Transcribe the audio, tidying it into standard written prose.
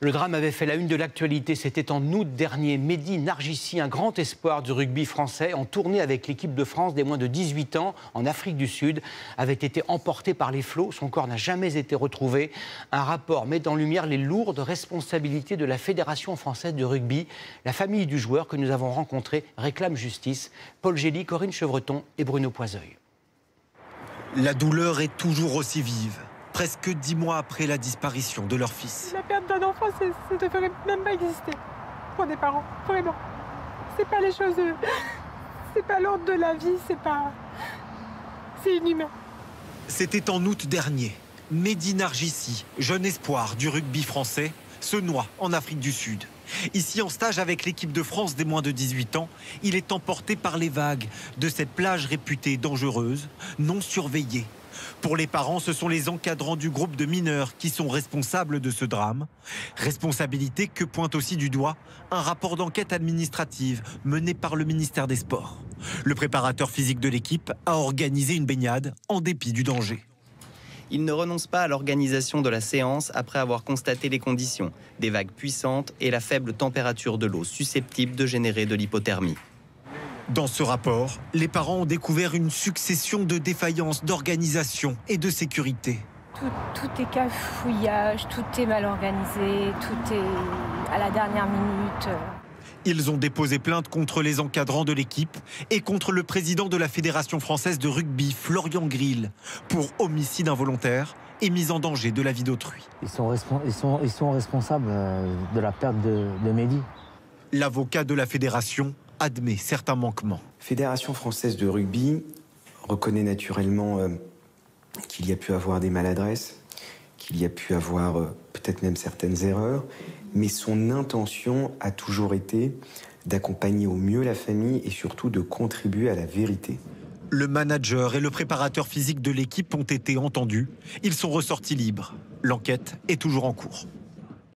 Le drame avait fait la une de l'actualité. C'était en août dernier. Mehdi Nargissi, un grand espoir du rugby français, en tournée avec l'équipe de France des moins de 18 ans en Afrique du Sud, avait été emporté par les flots. Son corps n'a jamais été retrouvé. Un rapport met en lumière les lourdes responsabilités de la Fédération française de rugby. La famille du joueur que nous avons rencontré réclame justice. Paul Gély, Corinne Chevreton et Bruno Poiseuil. La douleur est toujours aussi vive. Presque 10 mois après la disparition de leur fils. La perte d'un enfant, ça ne devrait même pas exister pour des parents, vraiment. C'est pas les choses, c'est pas l'ordre de la vie, c'est inhumain. C'était en août dernier. Mehdi Nargissi, jeune espoir du rugby français, se noie en Afrique du Sud. Ici en stage avec l'équipe de France des moins de 18 ans, il est emporté par les vagues de cette plage réputée dangereuse, non surveillée. Pour les parents, ce sont les encadrants du groupe de mineurs qui sont responsables de ce drame. Responsabilité que pointe aussi du doigt un rapport d'enquête administrative mené par le ministère des Sports. Le préparateur physique de l'équipe a organisé une baignade en dépit du danger. Il ne renonce pas à l'organisation de la séance après avoir constaté les conditions, des vagues puissantes et la faible température de l'eau susceptible de générer de l'hypothermie. Dans ce rapport, les parents ont découvert une succession de défaillances d'organisation et de sécurité. Tout est cafouillage, tout est mal organisé, tout est à la dernière minute. Ils ont déposé plainte contre les encadrants de l'équipe et contre le président de la Fédération française de rugby, Florian Grill, pour homicide involontaire et mise en danger de la vie d'autrui. Ils sont responsables de la perte de Mehdi. L'avocat de la Fédération admet certains manquements. Fédération française de rugby reconnaît naturellement qu'il y a pu avoir des maladresses, qu'il y a pu avoir peut-être même certaines erreurs, mais son intention a toujours été d'accompagner au mieux la famille et surtout de contribuer à la vérité. Le manager et le préparateur physique de l'équipe ont été entendus. Ils sont ressortis libres. L'enquête est toujours en cours.